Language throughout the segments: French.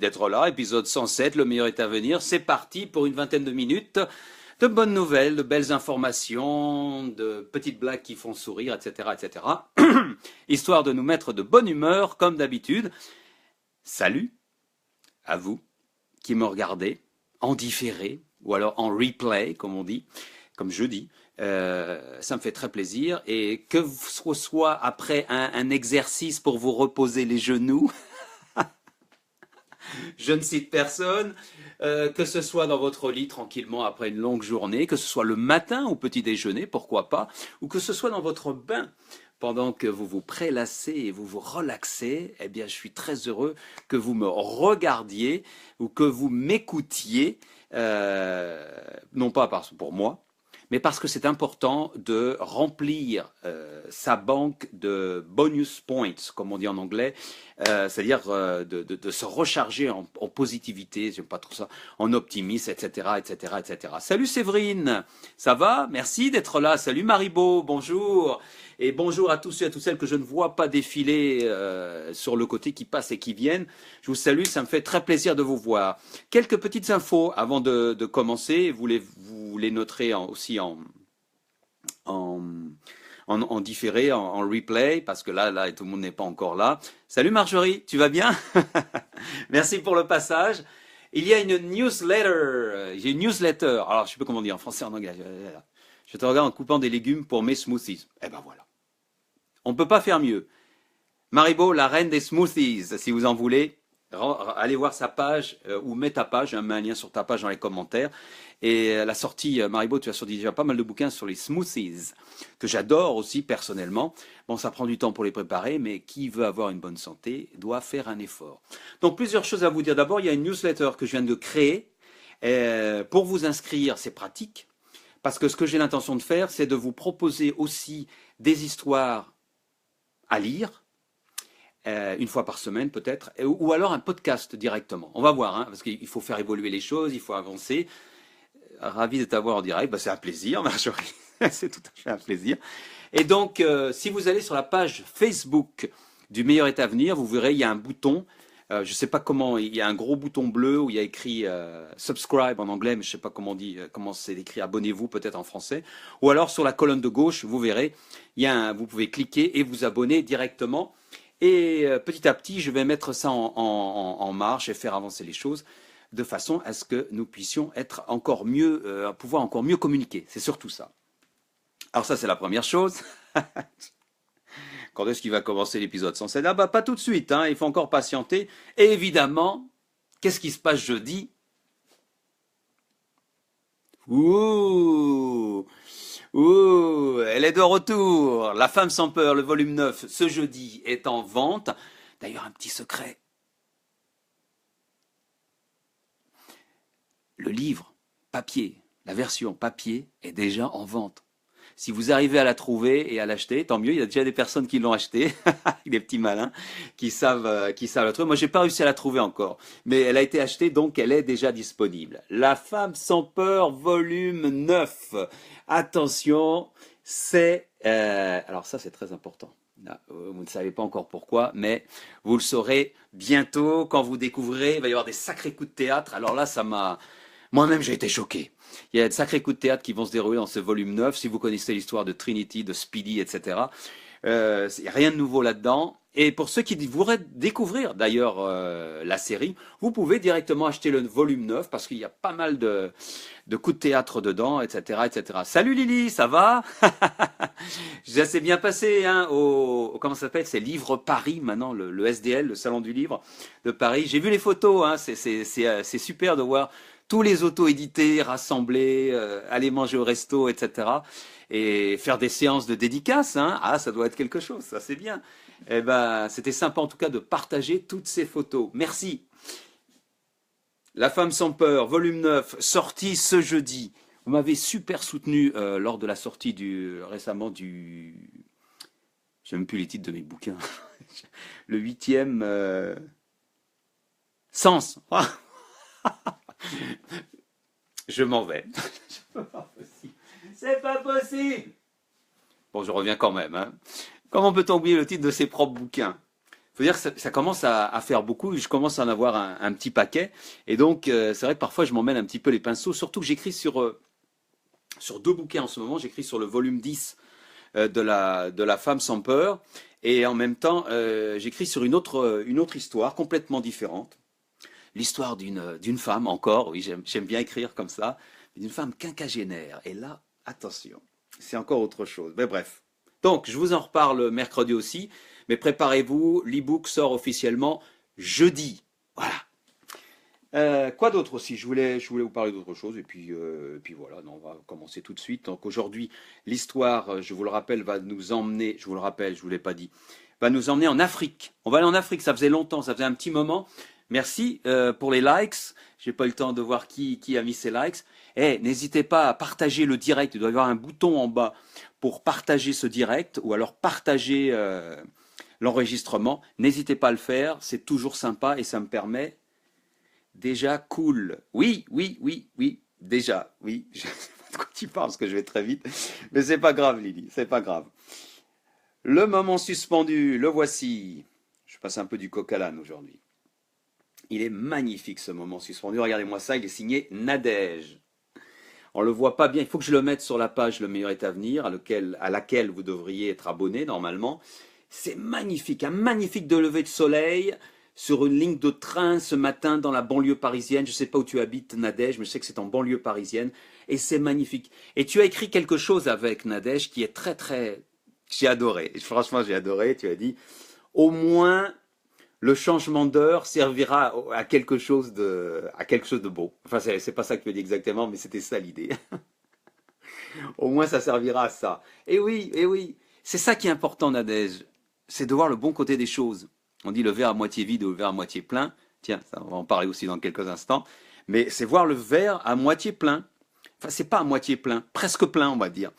d'être là. Épisode 107, le meilleur est à venir. C'est parti pour une vingtaine de minutes de bonnes nouvelles, de belles informations, de petites blagues qui font sourire, etc., etc. Histoire de nous mettre de bonne humeur, comme d'habitude. Salut à vous qui me regardez en différé ou alors en replay, comme on dit, comme je dis. Ça me fait très plaisir. Et que ce soit après un exercice pour vous reposer les genoux, je ne cite personne, que ce soit dans votre lit tranquillement après une longue journée, que ce soit le matin au petit déjeuner, pourquoi pas, ou que ce soit dans votre bain pendant que vous vous prélassez et vous vous relaxez, eh bien je suis très heureux que vous me regardiez ou que vous m'écoutiez, non pas pour moi, mais parce que c'est important de remplir sa banque de bonus points, comme on dit en anglais, c'est-à-dire de se recharger en positivité, j'aime pas trop ça, en optimisme, etc., etc., etc. Salut Séverine, ça va? Merci d'être là. Salut Maribo, bonjour. Et bonjour à tous ceux et à toutes celles que je ne vois pas défiler sur le côté, qui passent et qui viennent. Je vous salue, ça me fait très plaisir de vous voir. Quelques petites infos avant de commencer. Vous les noterez aussi en différé, en replay, parce que là, tout le monde n'est pas encore là. Salut Marjorie, tu vas bien? Merci pour le passage. Il y a une newsletter. J'ai une newsletter. Alors, je sais pas comment dire en français, en anglais. Je te regarde en coupant des légumes pour mes smoothies. Eh ben voilà. On ne peut pas faire mieux. Maribo, la reine des smoothies, si vous en voulez, allez voir sa page ou mets ta page, mets un lien sur ta page dans les commentaires. Et la sortie, Maribo, tu as sorti déjà pas mal de bouquins sur les smoothies, que j'adore aussi personnellement. Bon, ça prend du temps pour les préparer, mais qui veut avoir une bonne santé doit faire un effort. Donc, plusieurs choses à vous dire. D'abord, il y a une newsletter que je viens de créer. Pour vous inscrire, c'est pratique, parce que ce que j'ai l'intention de faire, c'est de vous proposer aussi des histoires à lire, une fois par semaine peut-être, ou alors un podcast directement. On va voir, hein, parce qu'il faut faire évoluer les choses, il faut avancer. Ravi de t'avoir en direct, c'est un plaisir, Marjorie, c'est tout à fait un plaisir. Et donc, si vous allez sur la page Facebook du meilleur est à venir, vous verrez, il y a un bouton, je ne sais pas comment, il y a un gros bouton bleu où il y a écrit subscribe en anglais, mais je ne sais pas comment on dit, comment c'est écrit, abonnez-vous peut-être en français. Ou alors sur la colonne de gauche, vous verrez, vous pouvez cliquer et vous abonner directement. Et petit à petit, je vais mettre ça en marche et faire avancer les choses de façon à ce que nous puissions être encore mieux, pouvoir encore mieux communiquer. C'est surtout ça. Alors ça, c'est la première chose. Quand est-ce qu'il va commencer l'épisode 107? Ah bah pas tout de suite, hein, il faut encore patienter. Et évidemment, qu'est-ce qui se passe jeudi? Ouh, elle est de retour. La femme sans peur, le volume 9, ce jeudi, est en vente. D'ailleurs, un petit secret. Le livre, papier, la version papier est déjà en vente. Si vous arrivez à la trouver et à l'acheter, tant mieux, il y a déjà des personnes qui l'ont acheté, des petits malins, qui savent la trouver. Moi, j'ai pas réussi à la trouver encore, mais elle a été achetée, donc elle est déjà disponible. La femme sans peur, volume 9. Attention, alors ça, c'est très important. Là, vous ne savez pas encore pourquoi, mais vous le saurez bientôt quand vous découvrirez. Il va y avoir des sacrés coups de théâtre. Alors là, moi-même, j'ai été choqué. Il y a de sacrés coups de théâtre qui vont se dérouler dans ce volume 9. Si vous connaissez l'histoire de Trinity, de Speedy, etc., il n'y a rien de nouveau là-dedans. Et pour ceux qui voudraient découvrir d'ailleurs la série, vous pouvez directement acheter le volume 9 parce qu'il y a pas mal de coups de théâtre dedans, etc., etc. Salut Lily, ça va? Ça s'est bien passé, hein, comment ça s'appelle? C'est Livre Paris maintenant, le SDL, le Salon du Livre de Paris. J'ai vu les photos, hein, c'est super de voir tous les auto-édités, rassemblés, aller manger au resto, etc. Et faire des séances de dédicaces, hein. Ah, ça doit être quelque chose, ça c'est bien. Eh ben, c'était sympa en tout cas de partager toutes ces photos. Merci. La femme sans peur, volume 9, sorti ce jeudi. Vous m'avez super soutenu lors de la sortie récemment du... Je n'ai même plus les titres de mes bouquins. Le 8e Sens. Je m'en vais. C'est pas possible. Bon, je reviens quand même. Hein. Comment peut-on oublier le titre de ses propres bouquins? faut dire que ça commence à faire beaucoup. Je commence à en avoir un petit paquet. Et donc, c'est vrai que parfois, je m'emmène un petit peu les pinceaux. Surtout que j'écris sur deux bouquins en ce moment. J'écris sur le volume 10 de la femme sans peur. Et en même temps, j'écris sur une autre histoire complètement différente. L'histoire d'une femme, encore, oui, j'aime bien écrire comme ça, d'une femme quinquagénaire. Et là, attention, c'est encore autre chose. Mais bref. Donc, je vous en reparle mercredi aussi. Mais préparez-vous, l'e-book sort officiellement jeudi. Voilà. Quoi d'autre aussi? Je voulais vous parler d'autre chose et puis voilà, non, on va commencer tout de suite. Donc aujourd'hui, l'histoire, je vous le rappelle, va nous emmener, je vous le rappelle, je vous l'ai pas dit, va nous emmener en Afrique. On va aller en Afrique, ça faisait longtemps, ça faisait un petit moment. Merci pour les likes. J'ai pas eu le temps de voir qui a mis ses likes. Eh, n'hésitez pas à partager le direct. Il doit y avoir un bouton en bas pour partager ce direct ou alors partager l'enregistrement. N'hésitez pas à le faire, c'est toujours sympa et ça me permet. Déjà cool. Oui, oui, oui, oui. Déjà, oui. Je sais pas de quoi tu parles parce que je vais très vite. Mais c'est pas grave, Lily. C'est pas grave. Le moment suspendu, le voici. Je passe un peu du coq à l'âne aujourd'hui. Il est magnifique ce moment suspendu. Regardez-moi ça, il est signé Nadège. On le voit pas bien. Il faut que je le mette sur la page Le meilleur est à venir, à laquelle vous devriez être abonné normalement. C'est magnifique, un magnifique de lever de soleil sur une ligne de train ce matin dans la banlieue parisienne. Je ne sais pas où tu habites, Nadège, mais je sais que c'est en banlieue parisienne. Et c'est magnifique. Et tu as écrit quelque chose avec Nadège qui est très, très... J'ai adoré. Franchement, j'ai adoré. Tu as dit, au moins, le changement d'heure servira à quelque chose de beau. Enfin, c'est pas ça que tu as dit exactement, mais c'était ça l'idée. Au moins, ça servira à ça. Et oui. C'est ça qui est important, Nadège. C'est de voir le bon côté des choses. On dit le verre à moitié vide ou le verre à moitié plein. Tiens, ça, on va en parler aussi dans quelques instants. Mais c'est voir le verre à moitié plein. Enfin, c'est pas à moitié plein, presque plein, on va dire.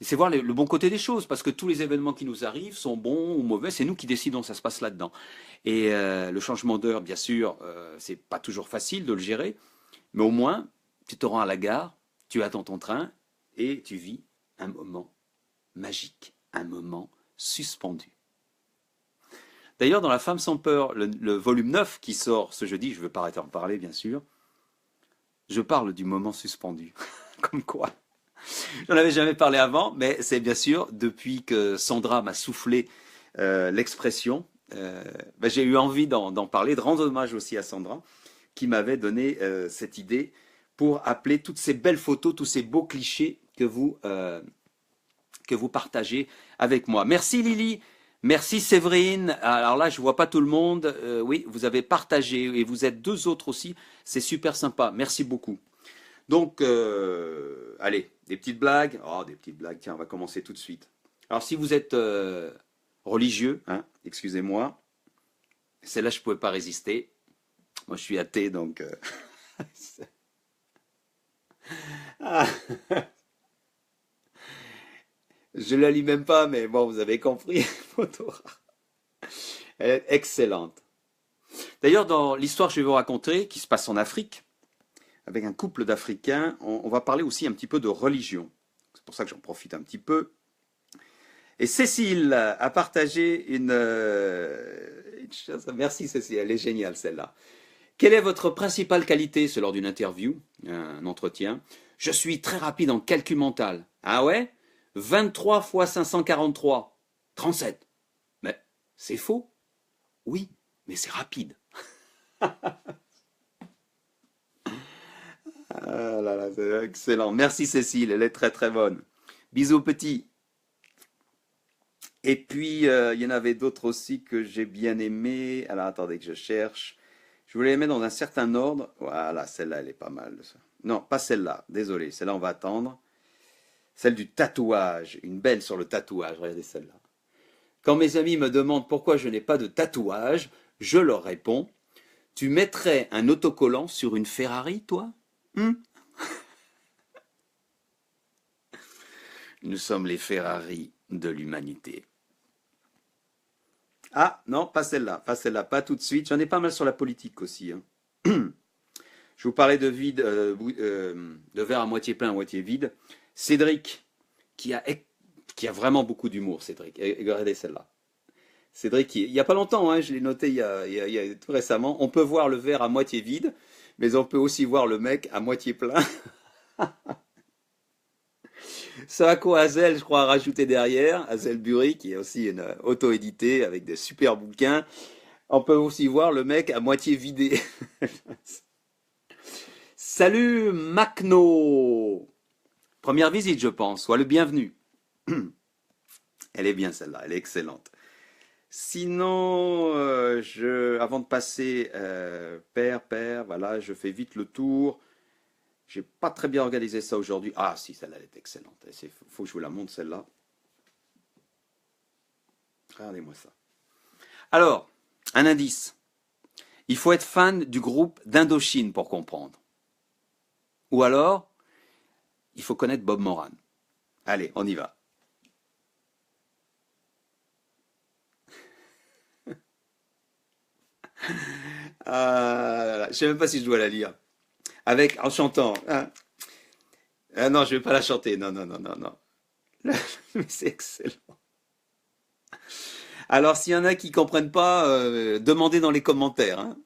Et c'est voir le bon côté des choses, parce que tous les événements qui nous arrivent sont bons ou mauvais, c'est nous qui décidons, ça se passe là-dedans. Et le changement d'heure, bien sûr, c'est pas toujours facile de le gérer, mais au moins, tu te rends à la gare, tu attends ton train et tu vis un moment magique, un moment suspendu. D'ailleurs, dans La femme sans peur, le volume 9 qui sort ce jeudi, je ne veux pas arrêter d'en parler, bien sûr, je parle du moment suspendu. Comme quoi. J'en avais jamais parlé avant, mais c'est bien sûr depuis que Sandra m'a soufflé l'expression, j'ai eu envie d'en parler, de rendre hommage aussi à Sandra, qui m'avait donné cette idée pour appeler toutes ces belles photos, tous ces beaux clichés que vous partagez avec moi. Merci Lily. Merci Séverine. Alors là, je vois pas tout le monde. Oui, vous avez partagé et vous êtes deux autres aussi. C'est super sympa. Merci beaucoup. Donc, allez, des petites blagues. Oh, des petites blagues. Tiens, on va commencer tout de suite. Alors, si vous êtes religieux, hein, excusez-moi, celle-là, je pouvais pas résister. Moi, je suis athée, donc. Ah, je la lis même pas, mais bon, vous avez compris. Photo. Elle est excellente. D'ailleurs, dans l'histoire que je vais vous raconter, qui se passe en Afrique, avec un couple d'Africains, on va parler aussi un petit peu de religion. C'est pour ça que j'en profite un petit peu. Et Cécile a partagé une chose. Merci Cécile, elle est géniale celle-là. Quelle est votre principale qualité? C'est lors d'une interview, un entretien. Je suis très rapide en calcul mental. Ah ouais? 23 fois 543. 37. Mais c'est faux. Oui, mais c'est rapide. Ah là là, c'est excellent. Merci Cécile, elle est très très bonne. Bisous petit. Et puis, il y en avait d'autres aussi que j'ai bien aimées. Alors attendez que je cherche. Je voulais les mettre dans un certain ordre. Voilà, celle-là, elle est pas mal. Non, pas celle-là. Désolé, celle-là, on va attendre. Celle du tatouage. Une belle sur le tatouage. Regardez celle-là. Quand mes amis me demandent pourquoi je n'ai pas de tatouage, je leur réponds, tu mettrais un autocollant sur une Ferrari, toi? Nous sommes les Ferrari de l'humanité. Ah, non, pas celle-là, pas tout de suite. J'en ai pas mal sur la politique aussi. Hein. Je vous parlais de vide, de verre à moitié plein, à moitié vide. Cédric, qui a vraiment beaucoup d'humour, Cédric. Et regardez celle-là. Cédric, il n'y a pas longtemps, hein, je l'ai noté il y a tout récemment. On peut voir le verre à moitié vide, mais on peut aussi voir le mec à moitié plein. Sako Hazel, je crois, a rajouté derrière, Hazel Bury, qui est aussi une auto-édité avec des super bouquins. On peut aussi voir le mec à moitié vidé. Salut Macno! Première visite, je pense. Sois le bienvenu. Elle est bien celle-là, elle est excellente. Sinon, avant de passer père, voilà, je fais vite le tour. J'ai pas très bien organisé ça aujourd'hui. Ah si, celle-là elle est excellente. Il faut que je vous la montre celle-là. Regardez-moi ça. Alors, un indice. Il faut être fan du groupe d'Indochine pour comprendre. Ou alors, il faut connaître Bob Moran. Allez, on y va. Je sais même pas si je dois la lire. En chantant. Hein. Ah non, je vais pas la chanter. Non, non, non, non, non. C'est excellent. Alors, s'il y en a qui comprennent pas, demandez dans les commentaires. Hein.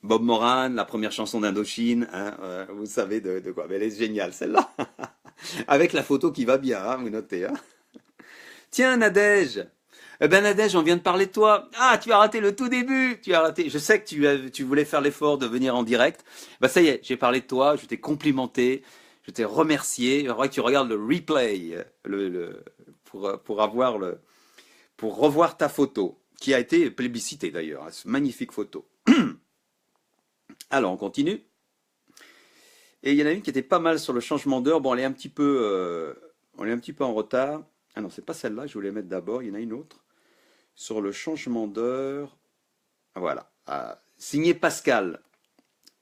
Bob Moran, la première chanson d'Indochine, hein, vous savez de quoi. Mais elle est géniale, celle-là. Avec la photo qui va bien, hein, vous notez. Hein. Tiens, Nadège. Eh ben Nadège, on vient de parler de toi. Ah, tu as raté le tout début. Tu as raté. Je sais que tu voulais faire l'effort de venir en direct. Bah ça y est, j'ai parlé de toi. Je t'ai complimenté. Je t'ai remercié. Il faudrait que tu regardes le replay pour revoir ta photo, qui a été plébiscitée d'ailleurs. Hein, cette magnifique photo. Alors, on continue. Et il y en a une qui était pas mal sur le changement d'heure. Bon, on est un petit peu en retard. Ah non, c'est pas celle-là. Je voulais mettre d'abord. Il y en a une autre sur le changement d'heure. Voilà. Signé Pascal.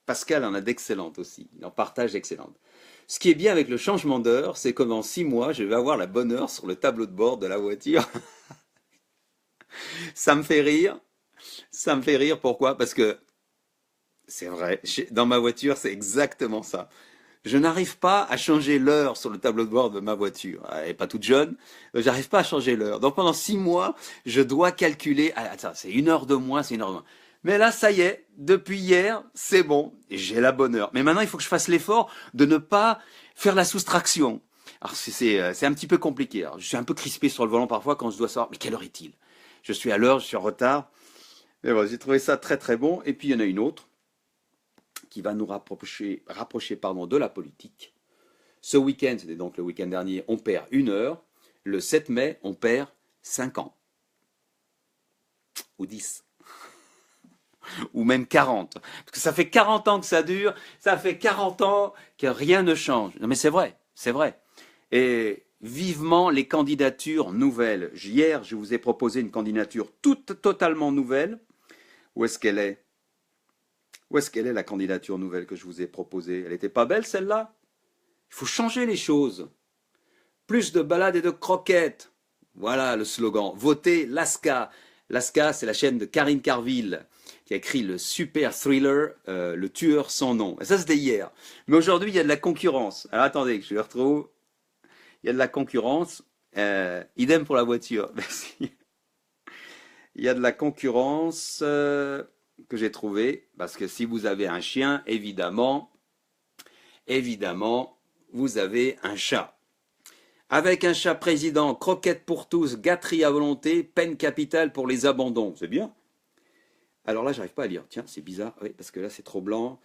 Pascal en a d'excellentes aussi. Il en partage d'excellentes. Ce qui est bien avec le changement d'heure, c'est comme en 6 mois, je vais avoir la bonne heure sur le tableau de bord de la voiture. Ça me fait rire. Ça me fait rire. Pourquoi? Parce que c'est vrai. Dans ma voiture, c'est exactement ça. Je n'arrive pas à changer l'heure sur le tableau de bord de ma voiture. Elle n'est pas toute jeune. J'arrive pas à changer l'heure. Donc pendant 6 mois, je dois calculer. Ah, attends, c'est 1 heure de moins, c'est 1 heure de moins. Mais là, ça y est, depuis hier, c'est bon. J'ai la bonne heure. Mais maintenant, il faut que je fasse l'effort de ne pas faire la soustraction. Alors c'est un petit peu compliqué. Alors, je suis un peu crispé sur le volant parfois quand je dois savoir, mais quelle heure est-il? Je suis à l'heure, je suis en retard. Mais bon, j'ai trouvé ça très très bon. Et puis il y en a une autre qui va nous rapprocher de la politique. Ce week-end, c'était donc le week-end dernier, on perd 1 heure. Le 7 mai, on perd 5 ans. Ou 10. Ou même 40. Parce que ça fait 40 ans que ça dure, ça fait 40 ans que rien ne change. Non mais c'est vrai, c'est vrai. Et vivement les candidatures nouvelles. Hier, je vous ai proposé une candidature toute totalement nouvelle. Où est-ce qu'elle est? Où est-ce qu'elle est la candidature nouvelle que je vous ai proposée? Elle n'était pas belle celle-là? Il faut changer les choses. Plus de balades et de croquettes. Voilà le slogan. Votez Lasca. Lasca, c'est la chaîne de Karine Carville qui a écrit le super thriller Le Tueur sans nom. Et ça, c'était hier. Mais aujourd'hui, il y a de la concurrence. Alors attendez, que je le retrouve. Il y a de la concurrence. Idem pour la voiture. Merci. Il y a de la concurrence que j'ai trouvée. Parce que si vous avez un chien, évidemment, vous avez un chat. Avec un chat président, croquette pour tous, gâterie à volonté, peine capitale pour les abandons. C'est bien. Alors là, j'arrive pas à lire. Tiens, c'est bizarre. Oui, parce que là, c'est trop blanc.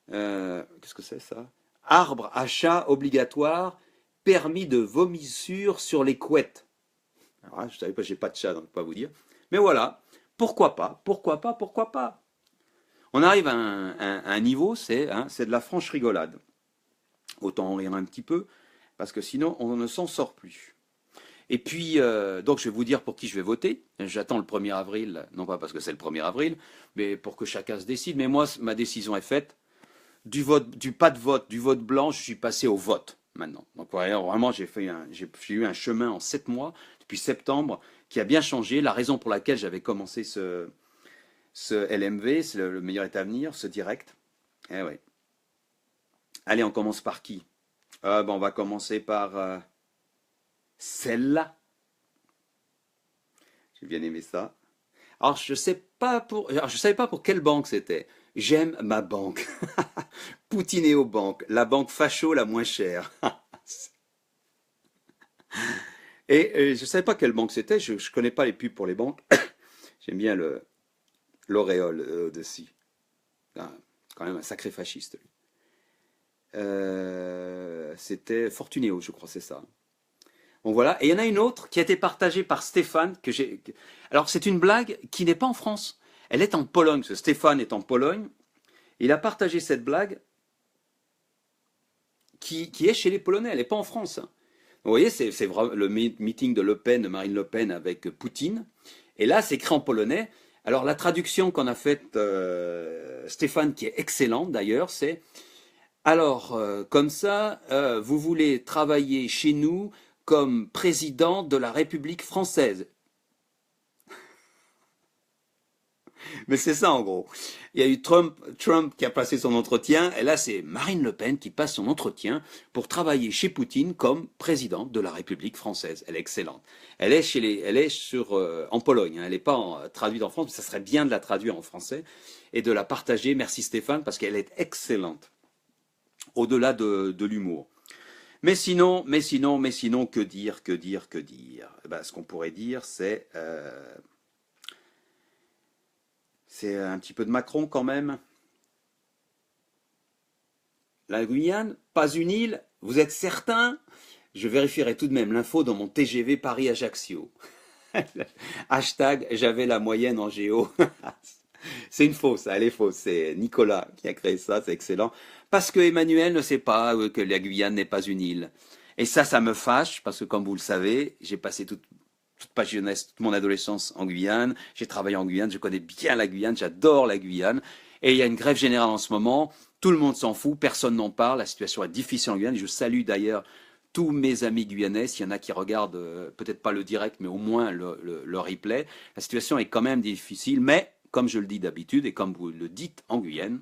Qu'est-ce que c'est ça? Arbre à chat obligatoire, permis de vomissure sur les couettes. Alors là, je savais pas, j'ai pas de chat, donc je peux pas vous dire. Mais voilà. Pourquoi pas? Pourquoi pas? Pourquoi pas? On arrive à un niveau, c'est de la franche rigolade. Autant en rire un petit peu, parce que sinon, on ne s'en sort plus. Et puis, donc je vais vous dire pour qui je vais voter. J'attends le 1er avril, non pas parce que c'est le 1er avril, mais pour que chacun se décide. Mais moi, ma décision est faite. Du pas de vote, du vote blanc, je suis passé au vote maintenant. Donc vraiment, j'ai eu un chemin en 7 mois, depuis septembre, qui a bien changé. La raison pour laquelle j'avais commencé ce LMV, c'est le meilleur est à venir, ce direct. Eh ouais. Allez, on commence par qui? On va commencer par celle-là. J'ai bien aimé ça. Alors, je savais pas pour quelle banque c'était. J'aime ma banque. Poutineo Bank, la banque facho la moins chère. Et je savais pas quelle banque c'était. Je connais pas les pubs pour les banques. J'aime bien l'auréole dessus. Ah, quand même un sacré fasciste, lui. C'était Fortuneo, je crois, c'est ça. Bon voilà, et il y en a une autre qui a été partagée par Stéphane, Alors c'est une blague qui n'est pas en France, elle est en Pologne, ce Stéphane est en Pologne, il a partagé cette blague qui est chez les Polonais, elle n'est pas en France, hein. Vous voyez, c'est le meeting de Le Pen, de Marine Le Pen avec Poutine, et là c'est écrit en polonais. Alors la traduction qu'en a faite Stéphane, qui est excellente d'ailleurs, c'est alors, comme ça, vous voulez travailler chez nous comme président de la République française. Mais c'est ça en gros. Il y a eu Trump qui a passé son entretien, et là c'est Marine Le Pen qui passe son entretien pour travailler chez Poutine comme présidente de la République française. Elle est excellente. Elle est en Pologne, hein. Elle n'est pas traduite en France, mais ça serait bien de la traduire en français et de la partager. Merci Stéphane, parce qu'elle est excellente. Au-delà de l'humour. Mais sinon, que dire, que dire, que dire? Ben, ce qu'on pourrait dire, c'est un petit peu de Macron quand même. La Guyane, pas une île, vous êtes certain? Je vérifierai tout de même l'info dans mon TGV Paris-Ajaccio. Hashtag, j'avais la moyenne en géo. C'est une fausse, elle est fausse. C'est Nicolas qui a créé ça, c'est excellent. Parce que Emmanuel ne sait pas que la Guyane n'est pas une île. Et ça me fâche, parce que comme vous le savez, j'ai passé toute ma jeunesse, toute mon adolescence en Guyane. J'ai travaillé en Guyane, je connais bien la Guyane, j'adore la Guyane. Et il y a une grève générale en ce moment. Tout le monde s'en fout, personne n'en parle. La situation est difficile en Guyane. Je salue d'ailleurs tous mes amis guyanais, s'il y en a qui regardent, peut-être pas le direct, mais au moins le replay. La situation est quand même difficile, mais comme je le dis d'habitude, et comme vous le dites en Guyane,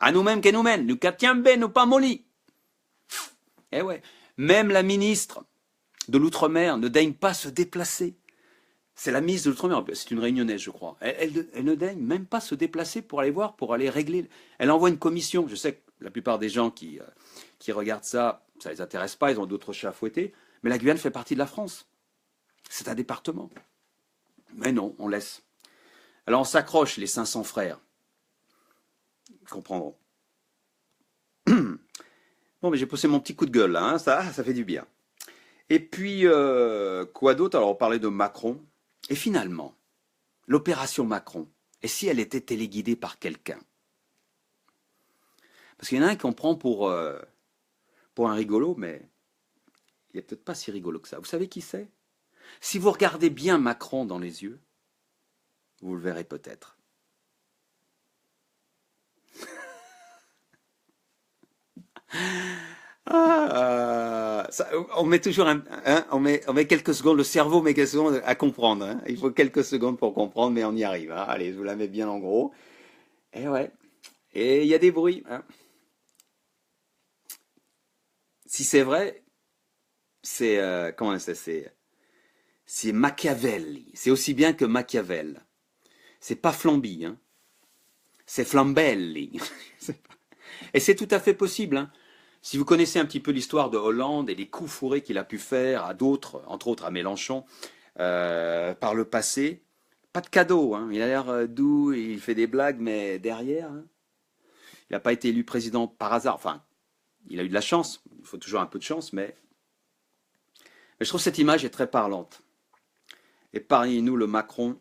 à nous-mêmes qu'à nous-mêmes, nous qu'à nous pas molli. Eh ouais, même la ministre de l'Outre-mer ne daigne pas se déplacer. C'est la ministre de l'Outre-mer, c'est une réunionnaise, je crois. Elle ne daigne même pas se déplacer pour aller voir, pour aller régler. Elle envoie une commission. Je sais que la plupart des gens qui regardent ça, ça les intéresse pas, ils ont d'autres chats à fouetter. Mais la Guyane fait partie de la France. C'est un département. Mais non, on laisse. Alors on s'accroche, les 500 frères. Ils comprendront. Bon, mais j'ai posé mon petit coup de gueule là, hein, ça fait du bien. Et puis, quoi d'autre? Alors on parlait de Macron. Et finalement, l'opération Macron, et si elle était téléguidée par quelqu'un? Parce qu'il y en a un qu'on prend pour un rigolo, mais il n'est peut-être pas si rigolo que ça. Vous savez qui c'est? Si vous regardez bien Macron dans les yeux, vous le verrez peut-être. On met toujours on met quelques secondes, le cerveau met quelques secondes à comprendre, hein. Il faut quelques secondes pour comprendre, mais on y arrive, hein. Allez, je vous la mets bien en gros. Et ouais. Et il y a des bruits, hein. Si c'est vrai, c'est comment ça c'est Machiavelli. C'est aussi bien que Machiavel. C'est pas Flamby, hein. C'est Flambelli. Et c'est tout à fait possible, hein. Si vous connaissez un petit peu l'histoire de Hollande et les coups fourrés qu'il a pu faire à d'autres, entre autres à Mélenchon, par le passé, pas de cadeau, hein. Il a l'air doux, il fait des blagues, mais derrière, hein, il n'a pas été élu président par hasard. Enfin, il a eu de la chance, il faut toujours un peu de chance, mais je trouve cette image est très parlante. Et parmi nous, le Macron,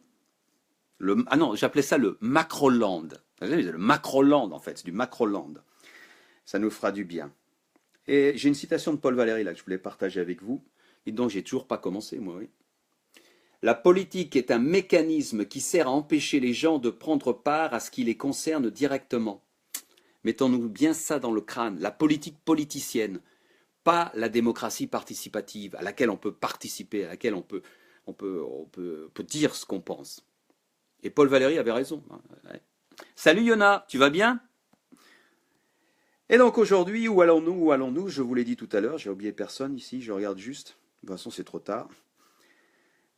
ah non, j'appelais ça le Macroland. Le Macroland, en fait, c'est du Macroland. Ça nous fera du bien. Et j'ai une citation de Paul Valéry là que je voulais partager avec vous. Et donc j'ai toujours pas commencé, moi, oui. La politique est un mécanisme qui sert à empêcher les gens de prendre part à ce qui les concerne directement. Mettons-nous bien ça dans le crâne. La politique politicienne, pas la démocratie participative, à laquelle on peut participer, à laquelle on peut dire ce qu'on pense. Et Paul Valéry avait raison. Ouais. Salut Yona, tu vas bien? Et donc aujourd'hui, où allons-nous? Je vous l'ai dit tout à l'heure, j'ai oublié personne ici, je regarde juste. De toute façon, c'est trop tard.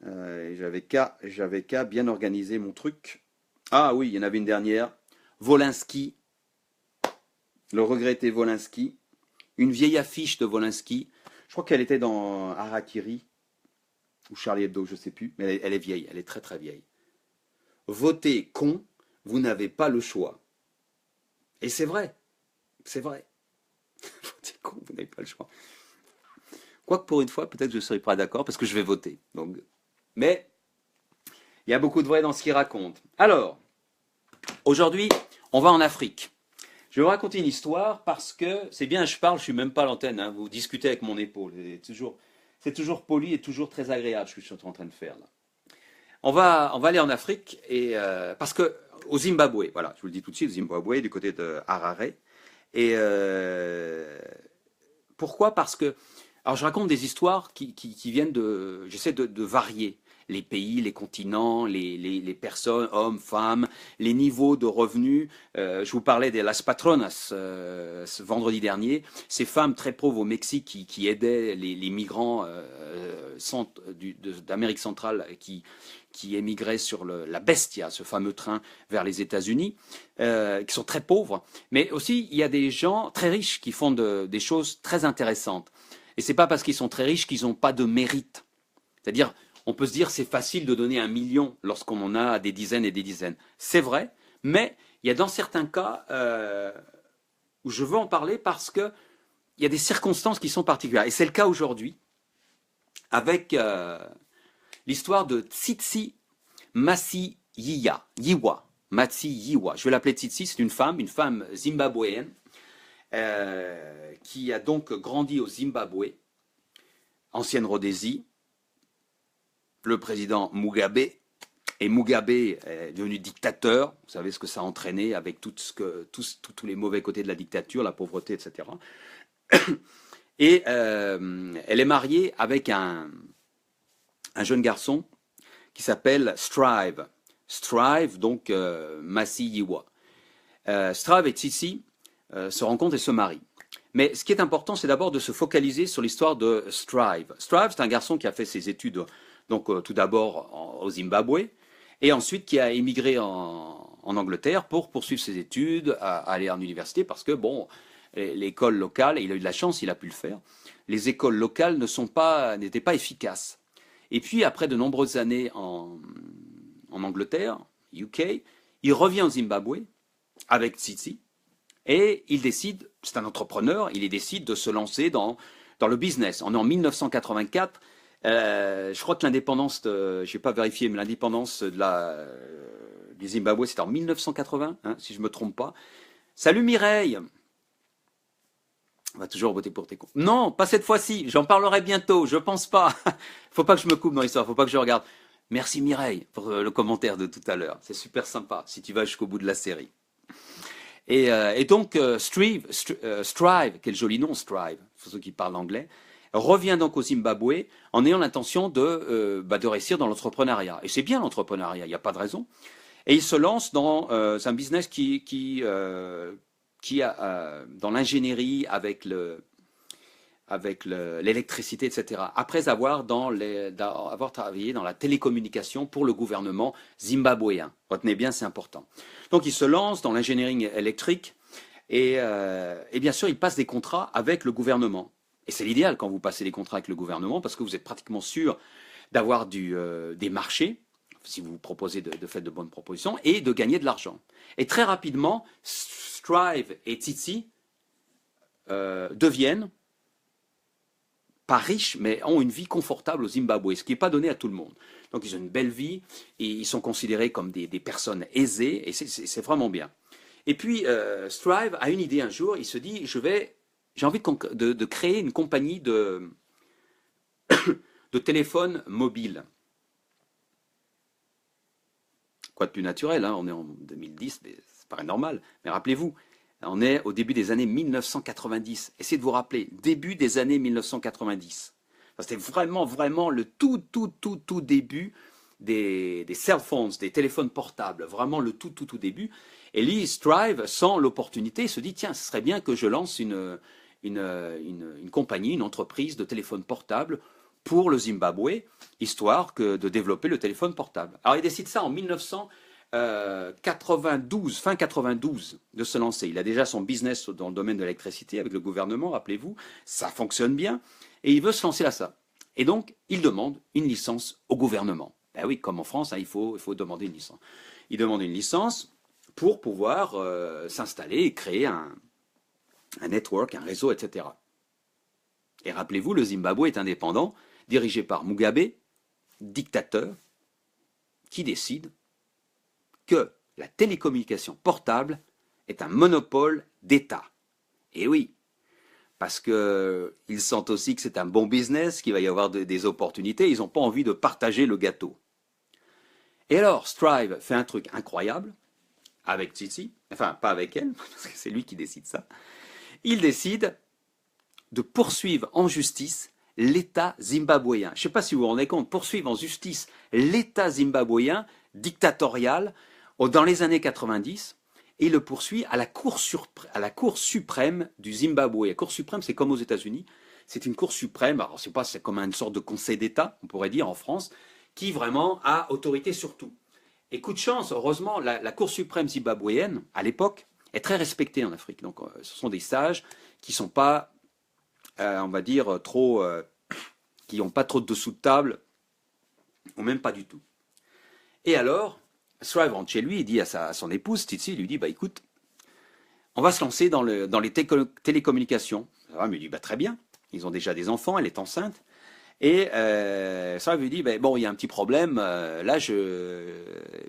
J'avais qu'à bien organiser mon truc. Ah oui, il y en avait une dernière. Volinsky, le regretté Volinsky. Une vieille affiche de Volinsky. Je crois qu'elle était dans Harakiri ou Charlie Hebdo, je ne sais plus. Mais elle est vieille, elle est très très vieille. Votez con, vous n'avez pas le choix. Et c'est vrai, c'est vrai. Votez con, vous n'avez pas le choix. Quoique pour une fois, peut-être que je ne serai pas d'accord parce que je vais voter. Donc, mais il y a beaucoup de vrai dans ce qu'il raconte. Alors, aujourd'hui, on va en Afrique. Je vais vous raconter une histoire parce que c'est bien, je parle, je suis même pas à l'antenne, hein, vous discutez avec mon épaule. C'est toujours poli et toujours très agréable ce que je suis en train de faire là. On va aller en Afrique et parce que au Zimbabwe, voilà, je vous le dis tout de suite, au Zimbabwe, du côté de Harare. Et pourquoi? Parce que alors je raconte des histoires qui viennent de, j'essaie de varier les pays, les continents, les personnes, hommes, femmes, les niveaux de revenus. Je vous parlais des Las Patronas ce vendredi dernier, ces femmes très pauvres au Mexique qui aidaient les migrants d'Amérique centrale qui émigraient sur la Bestia, ce fameux train vers les États-Unis, qui sont très pauvres. Mais aussi, il y a des gens très riches qui font des choses très intéressantes. Et c'est pas parce qu'ils sont très riches qu'ils n'ont pas de mérite. C'est-à-dire, on peut se dire c'est facile de donner 1 million lorsqu'on en a des dizaines et des dizaines. C'est vrai, mais il y a dans certains cas où je veux en parler parce qu'il y a des circonstances qui sont particulières. Et c'est le cas aujourd'hui avec l'histoire de Tsitsi Yiwa. Matsi Yiwa. Je vais l'appeler Tsitsi, c'est une femme zimbabwéenne qui a donc grandi au Zimbabwe, ancienne Rhodésie. Le président Mugabe, et Mugabe est devenu dictateur. Vous savez ce que ça a entraîné avec tous les mauvais côtés de la dictature, la pauvreté, etc. Et elle est mariée avec un jeune garçon qui s'appelle Strive. Strive, donc Massi Yiwa. Strive et Tsitsi se rencontrent et se marient. Mais ce qui est important, c'est d'abord de se focaliser sur l'histoire de Strive. Strive, c'est un garçon qui a fait ses études donc tout d'abord au Zimbabwe, et ensuite qui a émigré en Angleterre pour poursuivre ses études, aller en université, parce que bon, l'école locale, et il a eu de la chance, il a pu le faire, les écoles locales n'étaient pas efficaces. Et puis après de nombreuses années en Angleterre, UK, il revient au Zimbabwe avec Tsitsi, et il décide, c'est un entrepreneur, il décide de se lancer dans le business. On est en 1984. Je crois que l'indépendance, je n'ai pas vérifié, mais l'indépendance du Zimbabwe, c'était en 1980, hein, si je ne me trompe pas. Salut Mireille! On va toujours voter pour tes comptes. Non, pas cette fois-ci, j'en parlerai bientôt, je pense pas. Faut pas que je me coupe dans l'histoire, faut pas que je regarde. Merci Mireille pour le commentaire de tout à l'heure, c'est super sympa, si tu vas jusqu'au bout de la série. Et donc, Strive, quel joli nom Strive, pour ceux qui parlent anglais, revient donc au Zimbabwe en ayant l'intention de réussir dans l'entrepreneuriat. Et c'est bien l'entrepreneuriat, il n'y a pas de raison. Et il se lance dans un business qui a dans l'ingénierie avec l'électricité, etc. Après avoir travaillé dans la télécommunication pour le gouvernement zimbabwéen. Retenez bien, c'est important. Donc il se lance dans l'ingénierie électrique et bien sûr il passe des contrats avec le gouvernement. Et c'est l'idéal quand vous passez des contrats avec le gouvernement parce que vous êtes pratiquement sûr d'avoir des marchés, si vous proposez de faire de bonnes propositions, et de gagner de l'argent. Et très rapidement, Strive et Tsitsi deviennent pas riches, mais ont une vie confortable au Zimbabwe, ce qui n'est pas donné à tout le monde. Donc ils ont une belle vie, et ils sont considérés comme des personnes aisées, et c'est vraiment bien. Et puis Strive a une idée un jour, il se dit, j'ai envie de créer une compagnie de téléphone mobile. Quoi de plus naturel, hein, on est en 2010, mais ça paraît normal. Mais rappelez-vous, on est au début des années 1990. Essayez de vous rappeler, début des années 1990. C'était vraiment, vraiment le tout début des cell phones, des téléphones portables. Vraiment le tout début. Et Lee Strive, sans l'opportunité, se dit, tiens, ce serait bien que je lance une compagnie, une entreprise de téléphones portables pour le Zimbabwe, histoire de développer le téléphone portable. Alors il décide ça en 1992, fin 92, de se lancer. Il a déjà son business dans le domaine de l'électricité avec le gouvernement, rappelez-vous, ça fonctionne bien, et il veut se lancer là ça. Et donc, il demande une licence au gouvernement. Ben oui, comme en France, hein, il faut demander une licence. Il demande une licence pour pouvoir s'installer et créer un network, un réseau, etc. Et rappelez-vous, le Zimbabwe est indépendant, dirigé par Mugabe, dictateur, qui décide que la télécommunication portable est un monopole d'État. Et oui, parce qu'ils sentent aussi que c'est un bon business, qu'il va y avoir des opportunités, ils n'ont pas envie de partager le gâteau. Et alors, Strive fait un truc incroyable, avec Tsitsi, enfin pas avec elle, parce que c'est lui qui décide ça. Il décide de poursuivre en justice l'État zimbabwéen. Je ne sais pas si vous vous rendez compte, poursuivre en justice l'État zimbabwéen dictatorial dans les années 90, et il le poursuit à la Cour suprême du Zimbabwe. La Cour suprême, c'est comme aux États-Unis, c'est une Cour suprême, alors c'est comme une sorte de conseil d'État, on pourrait dire en France, qui vraiment a autorité sur tout. Et coup de chance, heureusement, la Cour suprême zimbabwéenne, à l'époque, est très respectée en Afrique. Donc ce sont des sages qui ne sont pas, on va dire, trop, qui n'ont pas trop de dessous de table, ou même pas du tout. Et alors, Strive rentre chez lui, il dit à son épouse, Tsitsi, il lui dit, bah écoute, on va se lancer dans les télécommunications. Elle lui dit, bah très bien, ils ont déjà des enfants, elle est enceinte. Et Strive lui dit, bah, bon, il y a un petit problème, là, je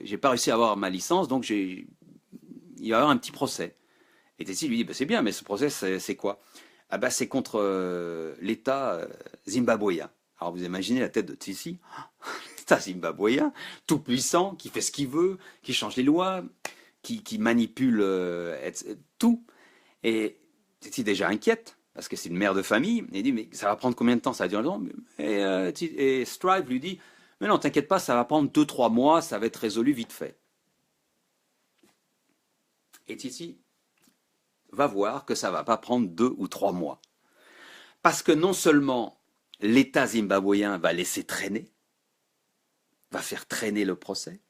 n'ai pas réussi à avoir ma licence, donc il va y avoir un petit procès. Et Tsitsi lui dit, bah, c'est bien, mais ce procès, c'est quoi? Ah bah, c'est contre l'État zimbabwéen. Alors vous imaginez la tête de Tsitsi, l'État zimbabwéen, tout puissant, qui fait ce qu'il veut, qui change les lois, qui manipule tout. Et Tsitsi déjà inquiète, parce que c'est une mère de famille, et il dit, mais ça va prendre combien de temps? Ça va durer longtemps. Et Strive lui dit, mais non, t'inquiète pas, ça va prendre 2-3 mois, ça va être résolu vite fait. Et Tsitsi va voir que ça ne va pas prendre 2 ou 3 mois. Parce que non seulement l'État zimbabwéen va laisser traîner, va faire traîner le procès,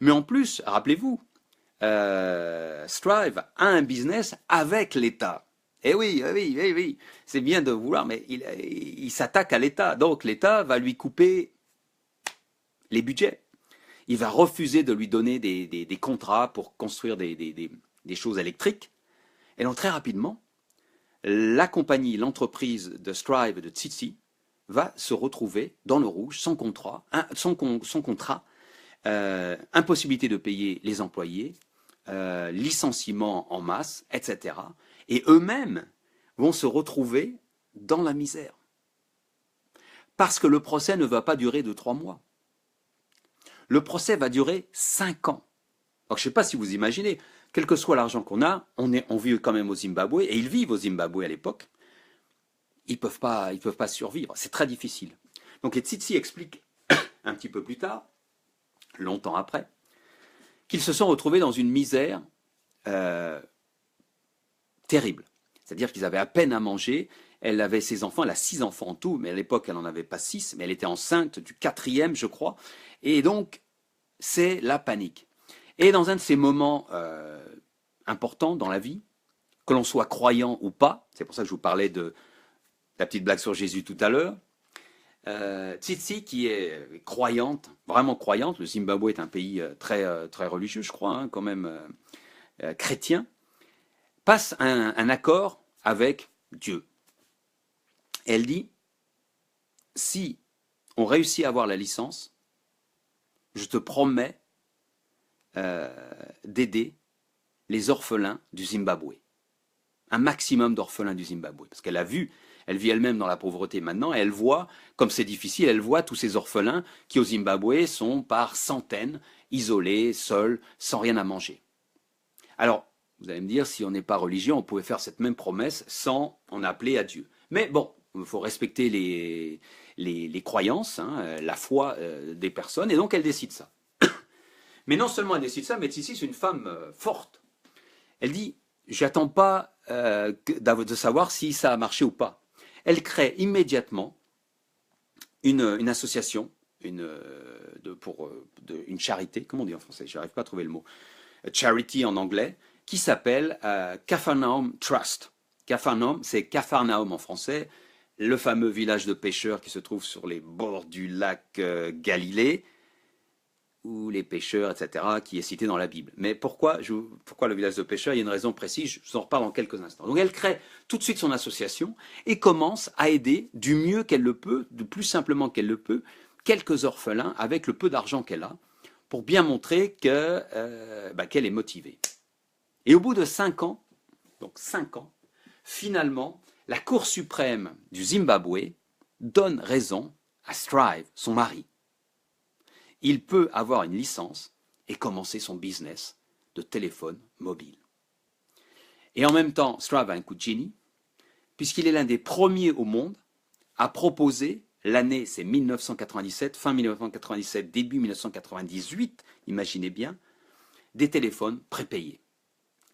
mais en plus, rappelez-vous, Strive a un business avec l'État. Eh oui, c'est bien de vouloir, mais il s'attaque à l'État. Donc l'État va lui couper les budgets. Il va refuser de lui donner des contrats pour construire des choses électriques. Et donc très rapidement, la compagnie, l'entreprise de Strive et de Tsitsi va se retrouver dans le rouge, sans contrat, impossibilité de payer les employés, licenciement en masse, etc. Et eux-mêmes vont se retrouver dans la misère. Parce que le procès ne va pas durer 2-3 mois. Le procès va durer 5 ans. Donc, je ne sais pas si vous imaginez, quel que soit l'argent qu'on a, on vit quand même au Zimbabwe, et ils vivent au Zimbabwe à l'époque. Ils ne peuvent pas survivre, c'est très difficile. Donc Tsitsi explique un petit peu plus tard, longtemps après, qu'ils se sont retrouvés dans une misère terrible. C'est-à-dire qu'ils avaient à peine à manger. Elle avait ses enfants, elle a 6 enfants en tout, mais à l'époque elle n'en avait pas 6, mais elle était enceinte du 4e, je crois. Et donc, c'est la panique. Et dans un de ces moments importants dans la vie, que l'on soit croyant ou pas, c'est pour ça que je vous parlais de la petite blague sur Jésus tout à l'heure, Tsitsi, qui est croyante, vraiment croyante, le Zimbabwe est un pays très religieux, je crois, hein, quand même chrétien, passe un accord avec Dieu. Et elle dit, si on réussit à avoir la licence, je te promets d'aider les orphelins du Zimbabwe. Un maximum d'orphelins du Zimbabwe. Parce qu'elle vit elle-même dans la pauvreté maintenant, et elle voit, comme c'est difficile, elle voit tous ces orphelins qui au Zimbabwe sont par centaines, isolés, seuls, sans rien à manger. Alors, vous allez me dire, si on n'est pas religieux, on pouvait faire cette même promesse sans en appeler à Dieu. Mais bon, il faut respecter les croyances, hein, la foi des personnes, et donc elle décide ça. Mais non seulement elle décide ça, mais Tsitsi, c'est une femme forte. Elle dit, j'attends pas de savoir si ça a marché ou pas. Elle crée immédiatement une association, une charité, comment on dit en français? Je n'arrive pas à trouver le mot. Charity en anglais, qui s'appelle Capharnaum Trust. Capharnaum, c'est Capharnaum en français, le fameux village de pêcheurs qui se trouve sur les bords du lac Galilée, ou les pêcheurs, etc., qui est cité dans la Bible. Mais pourquoi le village de pêcheurs? Il y a une raison précise, je vous en reparle dans quelques instants. Donc elle crée tout de suite son association et commence à aider du mieux qu'elle le peut, du plus simplement qu'elle le peut, quelques orphelins avec le peu d'argent qu'elle a, pour bien montrer qu'elle est motivée. Et au bout de 5 ans, donc 5 ans, finalement, la Cour suprême du Zimbabwe donne raison à Strive, son mari. Il peut avoir une licence et commencer son business de téléphone mobile. Et en même temps, Strive a un coup de génie, puisqu'il est l'un des premiers au monde à proposer, l'année c'est 1997, fin 1997, début 1998, imaginez bien, des téléphones prépayés.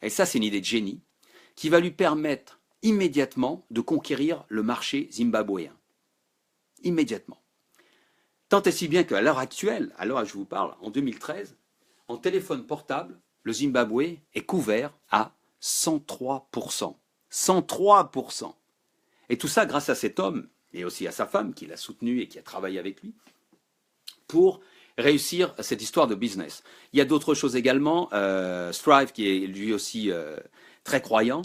Et ça, c'est une idée de génie qui va lui permettre immédiatement de conquérir le marché zimbabwéen. Immédiatement. Tant et si bien qu'à l'heure actuelle, à l'heure où je vous parle, en 2013, en téléphone portable, le Zimbabwe est couvert à 103%. 103%. Et tout ça grâce à cet homme, et aussi à sa femme, qui l'a soutenu et qui a travaillé avec lui, pour réussir cette histoire de business. Il y a d'autres choses également. Strive, qui est lui aussi très croyant,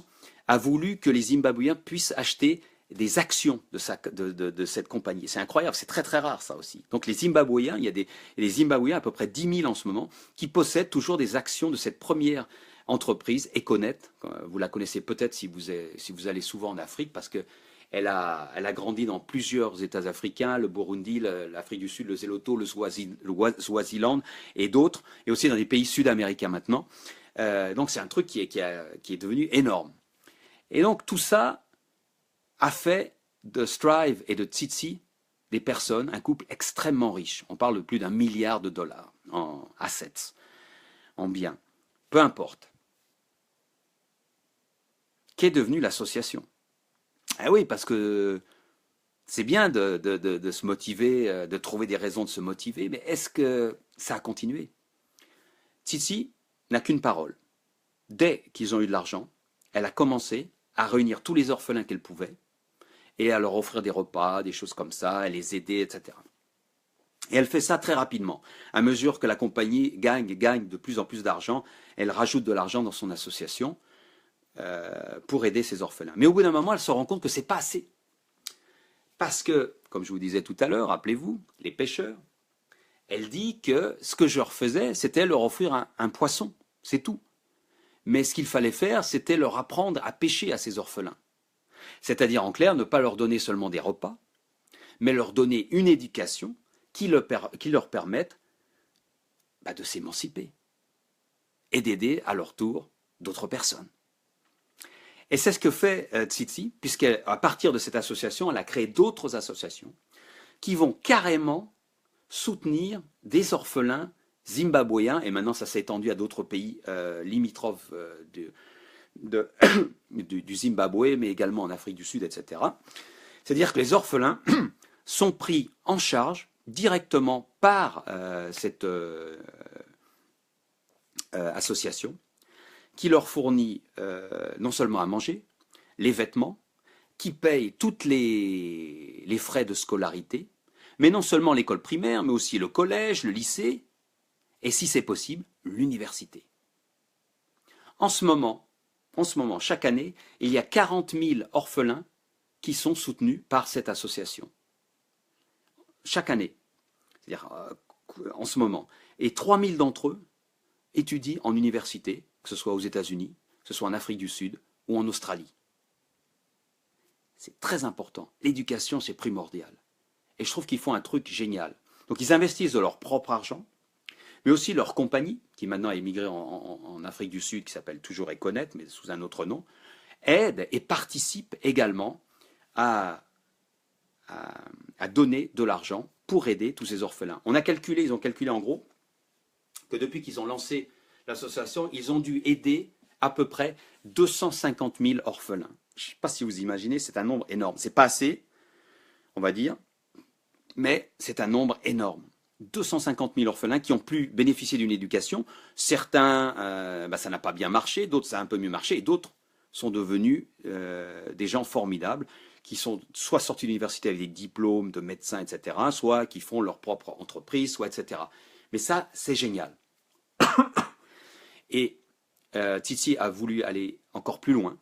a voulu que les Zimbabwéens puissent acheter des actions de cette compagnie. C'est incroyable, c'est très très rare ça aussi. Donc les Zimbabwéens, il y a les Zimbabwéens, à peu près 10 000 en ce moment, qui possèdent toujours des actions de cette première entreprise, Econet. Vous la connaissez peut-être si vous allez souvent en Afrique, parce que elle a grandi dans plusieurs États africains, le Burundi, l'Afrique du Sud, le Lesotho, le Swaziland et d'autres, et aussi dans des pays sud-américains maintenant. Donc c'est un truc qui est devenu énorme. Et donc tout ça a fait de Strive et de Tsitsi des personnes, un couple extrêmement riche. On parle de plus d'1 milliard de dollars en assets, en biens. Peu importe. Qu'est devenue l'association? Ah oui, parce que c'est bien de se motiver, de trouver des raisons de se motiver, mais est-ce que ça a continué? Tsitsi n'a qu'une parole. Dès qu'ils ont eu de l'argent, elle a commencé à réunir tous les orphelins qu'elle pouvait et à leur offrir des repas, des choses comme ça, à les aider, etc. Et elle fait ça très rapidement. À mesure que la compagnie gagne de plus en plus d'argent, elle rajoute de l'argent dans son association pour aider ses orphelins. Mais au bout d'un moment, elle se rend compte que c'est pas assez. Parce que, comme je vous disais tout à l'heure, rappelez-vous, les pêcheurs, elle dit que ce que je leur faisais, c'était leur offrir un poisson, c'est tout. Mais ce qu'il fallait faire, c'était leur apprendre à pêcher à ces orphelins. C'est-à-dire, en clair, ne pas leur donner seulement des repas, mais leur donner une éducation qui leur permette de s'émanciper et d'aider à leur tour d'autres personnes. Et c'est ce que fait Tsitsi, puisqu'à partir de cette association, elle a créé d'autres associations qui vont carrément soutenir des orphelins zimbabwéens, et maintenant ça s'est étendu à d'autres pays limitrophes du Zimbabwe, mais également en Afrique du Sud, etc. C'est-à-dire que les orphelins sont pris en charge directement par cette association qui leur fournit non seulement à manger, les vêtements, qui paye tous les frais de scolarité, mais non seulement l'école primaire, mais aussi le collège, le lycée, et si c'est possible, l'université. En ce moment, chaque année, il y a 40 000 orphelins qui sont soutenus par cette association. Chaque année, c'est-à-dire en ce moment. Et 3 000 d'entre eux étudient en université, que ce soit aux États-Unis, que ce soit en Afrique du Sud ou en Australie. C'est très important. L'éducation, c'est primordial. Et je trouve qu'ils font un truc génial. Donc ils investissent de leur propre argent, mais aussi leur compagnie, qui maintenant a émigré en Afrique du Sud, qui s'appelle toujours Econet, mais sous un autre nom, aide et participe également à donner de l'argent pour aider tous ces orphelins. Ils ont calculé en gros que depuis qu'ils ont lancé l'association, ils ont dû aider à peu près 250 000 orphelins. Je ne sais pas si vous imaginez, c'est un nombre énorme. C'est pas assez, on va dire, mais c'est un nombre énorme. 250 000 orphelins qui ont pu bénéficier d'une éducation. Certains, ça n'a pas bien marché, d'autres ça a un peu mieux marché, et d'autres sont devenus des gens formidables, qui sont soit sortis de l'université avec des diplômes de médecins, etc., soit qui font leur propre entreprise, soit etc. Mais ça, c'est génial. Et Tsitsi a voulu aller encore plus loin,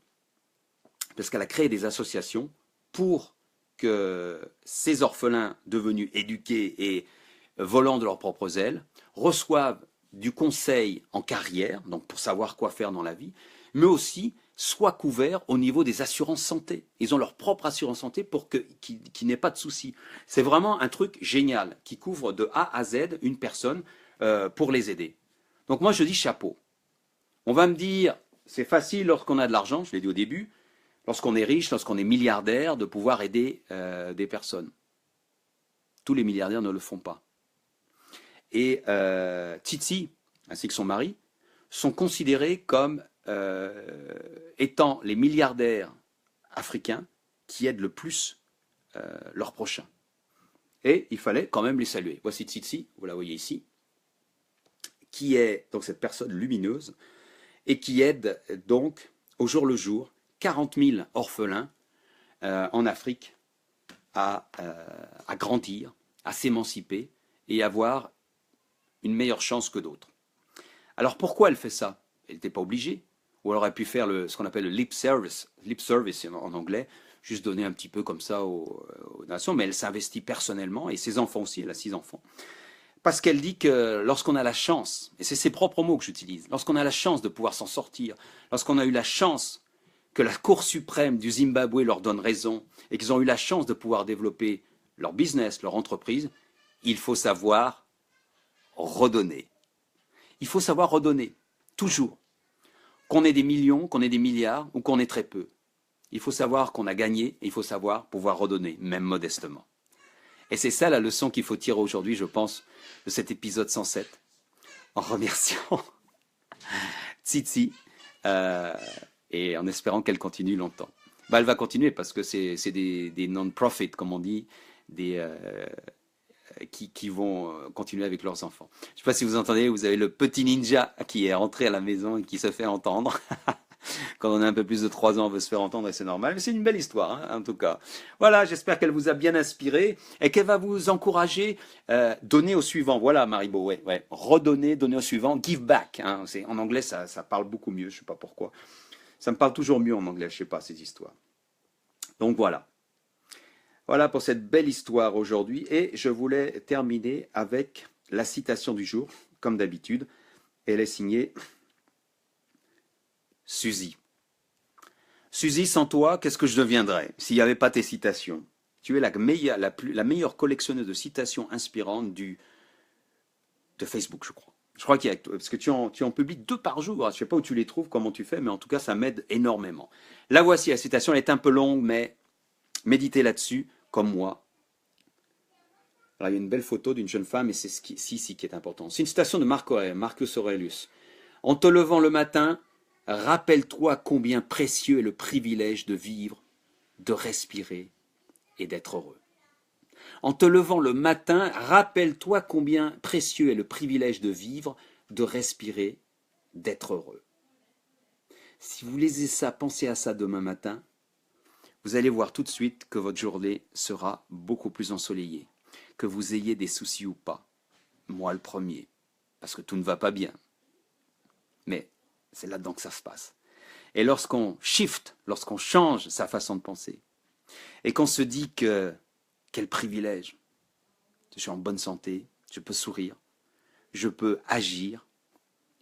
parce qu'elle a créé des associations pour que ces orphelins devenus éduqués et volant de leurs propres ailes reçoivent du conseil en carrière, donc pour savoir quoi faire dans la vie, mais aussi soient couverts au niveau des assurances santé. Ils ont leur propre assurance santé pour qu'il n'ait pas de soucis. C'est vraiment un truc génial qui couvre de A à Z une personne pour les aider. Donc moi je dis chapeau. On va me dire, c'est facile lorsqu'on a de l'argent, je l'ai dit au début, lorsqu'on est riche, lorsqu'on est milliardaire, de pouvoir aider des personnes. Tous les milliardaires ne le font pas. Et Tsitsi, ainsi que son mari, sont considérés comme étant les milliardaires africains qui aident le plus leurs prochains. Et il fallait quand même les saluer. Voici Tsitsi, vous la voyez ici, qui est donc cette personne lumineuse et qui aide donc au jour le jour 40 000 orphelins en Afrique à grandir, à s'émanciper et avoir une meilleure chance que d'autres. Alors pourquoi elle fait ça? Elle n'était pas obligée. Ou elle aurait pu faire ce qu'on appelle le lip service en anglais, juste donner un petit peu comme ça aux nations, mais elle s'investit personnellement, et ses enfants aussi, elle a 6 enfants. Parce qu'elle dit que lorsqu'on a la chance, et c'est ses propres mots que j'utilise, lorsqu'on a la chance de pouvoir s'en sortir, lorsqu'on a eu la chance que la Cour suprême du Zimbabwe leur donne raison, et qu'ils ont eu la chance de pouvoir développer leur business, leur entreprise, il faut savoir redonner. Il faut savoir redonner, toujours. Qu'on ait des millions, qu'on ait des milliards, ou qu'on ait très peu. Il faut savoir qu'on a gagné, et il faut savoir pouvoir redonner, même modestement. Et c'est ça la leçon qu'il faut tirer aujourd'hui, je pense, de cet épisode 107, en remerciant Tsitsi, et en espérant qu'elle continue longtemps. Elle va continuer parce que c'est des non-profit, comme on dit, qui vont continuer avec leurs enfants. Je ne sais pas si vous entendez, vous avez le petit ninja qui est rentré à la maison et qui se fait entendre. Quand on a un peu plus de 3 ans, on veut se faire entendre et c'est normal. Mais c'est une belle histoire, hein, en tout cas. Voilà, j'espère qu'elle vous a bien inspiré et qu'elle va vous encourager. Donner au suivant. Voilà, Maribo, ouais. Redonner, donner au suivant. Give back. Hein. En anglais, ça parle beaucoup mieux. Je ne sais pas pourquoi. Ça me parle toujours mieux en anglais, je ne sais pas, ces histoires. Donc voilà. Voilà pour cette belle histoire aujourd'hui. Et je voulais terminer avec la citation du jour, comme d'habitude. Elle est signée Suzy. Suzy, sans toi, qu'est-ce que je deviendrais s'il n'y avait pas tes citations? Tu es la meilleure collectionneuse de citations inspirantes de Facebook, je crois. Je crois qu'il y a, parce que tu en publies 2 par jour. Je ne sais pas où tu les trouves, comment tu fais, mais en tout cas, ça m'aide énormément. La voici, la citation, elle est un peu longue, mais méditez là-dessus, comme moi. Alors, il y a une belle photo d'une jeune femme, et c'est ici qui est important. C'est une citation de Marcus Aurelius. En te levant le matin, rappelle-toi combien précieux est le privilège de vivre, de respirer et d'être heureux. En te levant le matin, rappelle-toi combien précieux est le privilège de vivre, de respirer, d'être heureux. Si vous lisez ça, pensez à ça demain matin, vous allez voir tout de suite que votre journée sera beaucoup plus ensoleillée. Que vous ayez des soucis ou pas. Moi le premier, parce que tout ne va pas bien. Mais c'est là-dedans que ça se passe. Et lorsqu'on shift, lorsqu'on change sa façon de penser, et qu'on se dit que quel privilège, je suis en bonne santé, je peux sourire, je peux agir,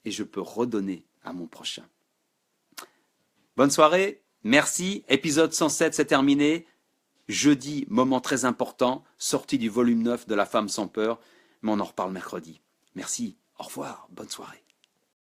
et je peux redonner à mon prochain. Bonne soirée, merci, épisode 107, c'est terminé. Jeudi, moment très important, sortie du volume 9 de La Femme sans peur, mais on en reparle mercredi. Merci, au revoir, bonne soirée.